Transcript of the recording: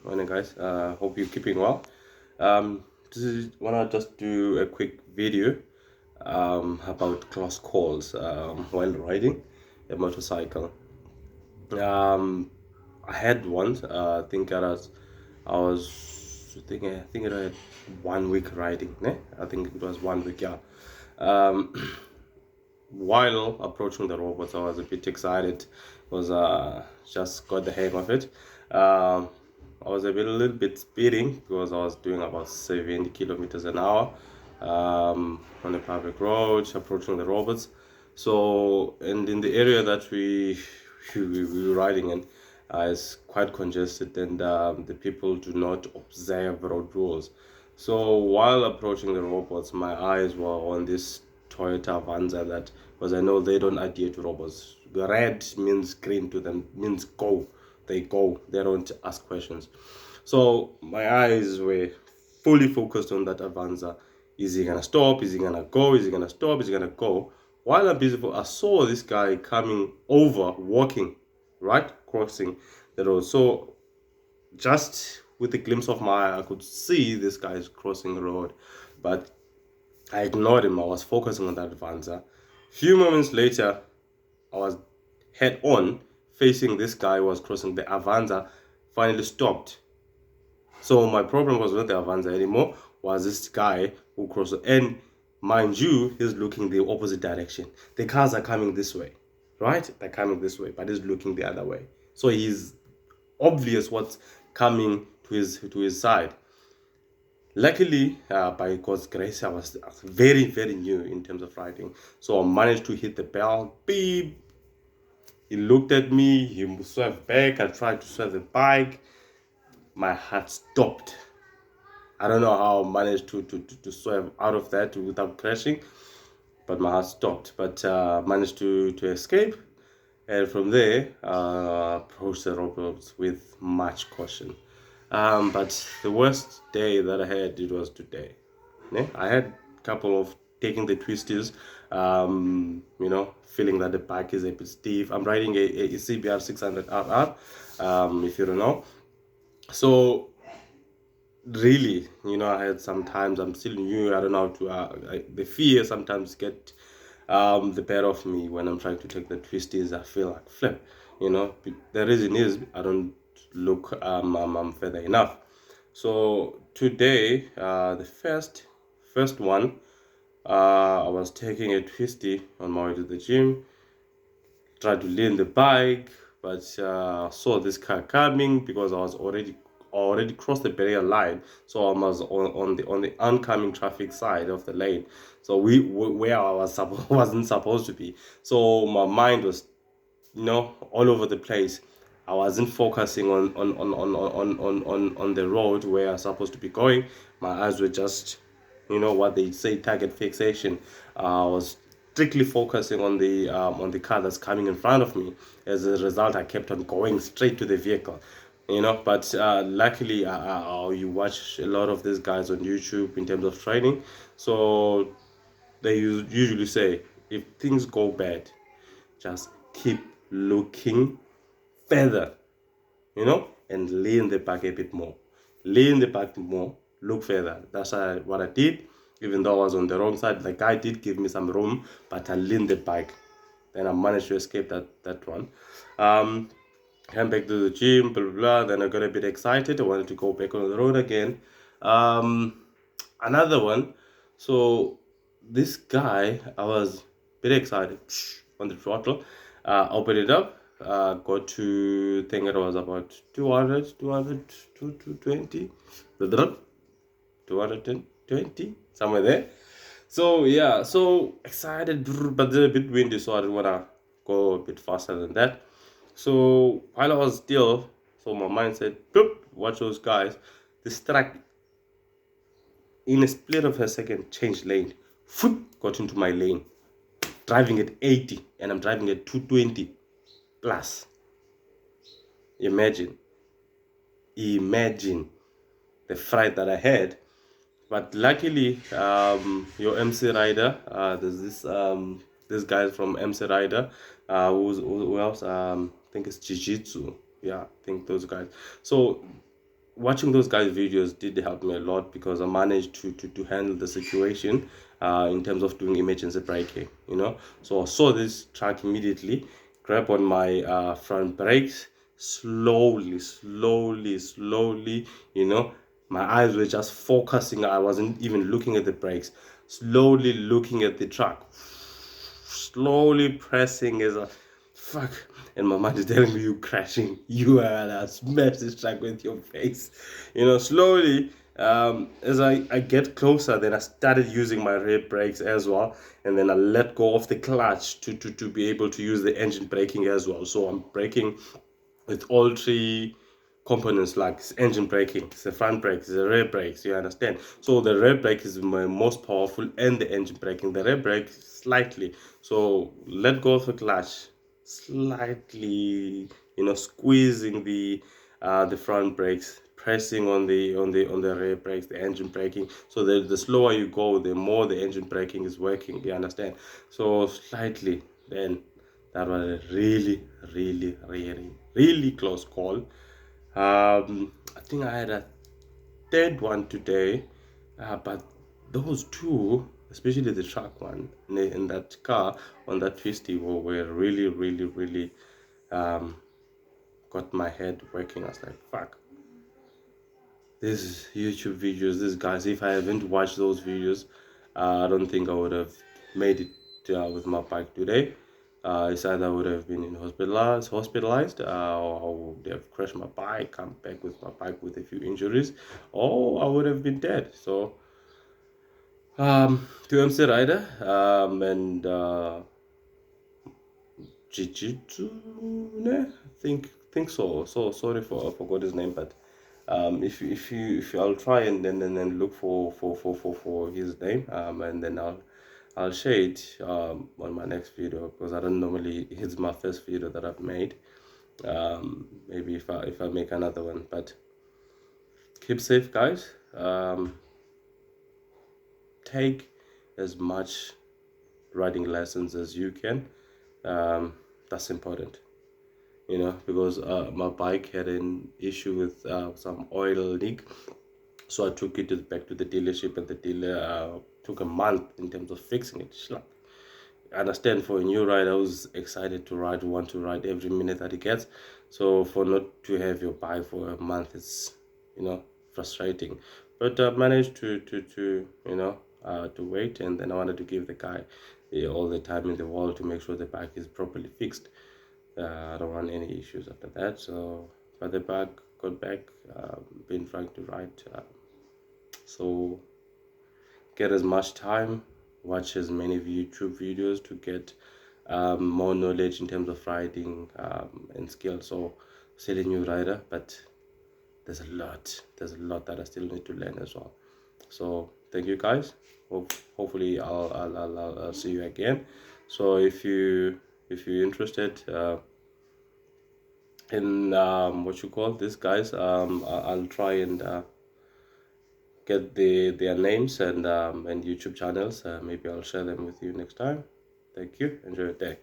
Morning, guys. Hope you're keeping well. Wanna just do a quick video about close calls while riding a motorcycle. Um, I had one. I think I think it had 1 week riding. Ne? I think it was 1 week. Yeah. Um, while approaching the robots, I was a bit excited. Was just got the hang of it. Um, I was a little bit speeding because I was doing about 70 kilometers an hour on a public road, approaching the robots. So, and in the area that we were riding in, is quite congested, and the people do not observe road rules. So while approaching the robots, my eyes were on this Toyota Avanza that, because I know they don't adhere to robots. Red means green to them, means go. They go. They don't ask questions. So my eyes were fully focused on that Avanza. Is he gonna stop? Is he gonna go? Is he gonna stop? Is he gonna go? While I'm busy, I saw this guy coming over, walking, right, crossing the road. So just with a glimpse of my eye, I could see this guy is crossing the road, but I ignored him. I was focusing on that Avanza. Few moments later, I was head on facing this guy who was crossing. The Avanza finally stopped. So my problem was not the Avanza anymore, was this guy who crossed. And mind you, he's looking the opposite direction. The cars are coming this way, right? They're coming this way, but he's looking the other way. So he's obvious what's coming to his side. Luckily, by God's grace, I was very, very new in terms of riding. So I managed to hit the bell, beep. He looked at me, he swerved back. I tried to swerve the bike. My heart stopped. I don't know how I managed to swerve out of that without crashing, but my heart stopped. But managed to escape. And from there, approached the robots with much caution. But the worst day that I had, it was today. Ne? I had a couple of taking the twisties, feeling that the back is a bit stiff. I'm riding a CBR 600RR, if you don't know. So really, I had sometimes, I'm still new, I don't know how to, the fear sometimes get the better of me when I'm trying to take the twisties. I feel like flip, the reason is I don't look I'm further enough. So today, the first one, I was taking a twisty on my way to the gym, tried to lean the bike, but saw this car coming because I was already crossed the barrier line, so I was on the oncoming traffic side of the lane. So where I wasn't supposed to be. So my mind was all over the place. I wasn't focusing on the road where I was supposed to be going. My eyes were just, what they say, target fixation. I was strictly focusing on the car that's coming in front of me. As a result, I kept on going straight to the vehicle. But luckily, you watch a lot of these guys on YouTube in terms of training. So they usually say, if things go bad, just keep looking further, and lean the back a bit more. Lean the back more, look further. That's what I did. Even though I was on the wrong side, the guy did give me some room, but I leaned the bike. Then I managed to escape that one. Came back to the gym, blah, blah, blah. Then I got a bit excited. I wanted to go back on the road again. Another one. So this guy, I was a bit excited on the throttle. Opened it up. Got to think it was about 200, 220, 220, somewhere there. So yeah, so excited, but a bit windy, so I didn't wanna go a bit faster than that. So while I was still, so my mind said, "Boop, watch those guys." This truck, in a split of a second, changed lane. Whoop, got into my lane, driving at 80, and I'm driving at 220 plus. Imagine the fright that I had. But luckily, your MC Rider, there's this guy from MC Rider, who else? I think it's Jiu Jitsu. Yeah, I think those guys. So watching those guys' videos did help me a lot because I managed to handle the situation in terms of doing emergency braking, you know. So I saw this truck immediately, grab on my front brakes, slowly, you know. My eyes were just focusing. I wasn't even looking at the brakes, slowly looking at the truck, slowly pressing as a fuck, and my mind is telling me, you crashing, you are gonna smash this truck with your face, you know. Slowly, as I get closer, then I started using my rear brakes as well, and then I let go of the clutch to be able to use the engine braking as well. So I'm braking with all three components, like engine braking, it's the front brakes, the rear brakes, you understand. So the rear brake is my most powerful, and the engine braking, the rear brake slightly. So let go of the clutch slightly, you know, squeezing the front brakes, pressing on the rear brakes, the engine braking. So the slower you go, the more the engine braking is working, you understand. So slightly, then that was a really close call. I think I had a third one today, but those two, especially the truck one in that car on that twisty, were really um, got my head working. I was like, fuck, these YouTube videos, these guys, if I haven't watched those videos, I don't think I would have made it with my bike today. It's either I would have been in hospitalized, or I would have crashed my bike, come back with my bike with a few injuries, or I would have been dead. So, to MC Rider, and Jijitsu, think so. So sorry for I forgot his name, but if I'll try and then look for his name, and then I'll share it on my next video, because I don't normally, it's my first video that I've made. Maybe if I make another one, but keep safe, guys. Take as much riding lessons as you can. That's important, you know, because my bike had an issue with some oil leak. So I took it back to the dealership, and the dealer took a month in terms of fixing it. Like, I understand, for a new rider who's excited to ride, want to ride every minute that he gets. So for not to have your bike for a month, it's, you know, frustrating. But I managed to you know, to wait, and then I wanted to give the guy all the time in the world to make sure the bike is properly fixed. I don't want any issues after that. So, but the bike got back, been trying to ride. So get as much time, watch as many YouTube videos to get more knowledge in terms of riding and skill. So still a new rider, but there's a lot that I still need to learn as well. So thank you, guys. Hopefully I'll see you again. So if you're interested in what you call this, guys, I'll try and get their names and YouTube channels. Maybe I'll share them with you next time. Thank you. Enjoy your day.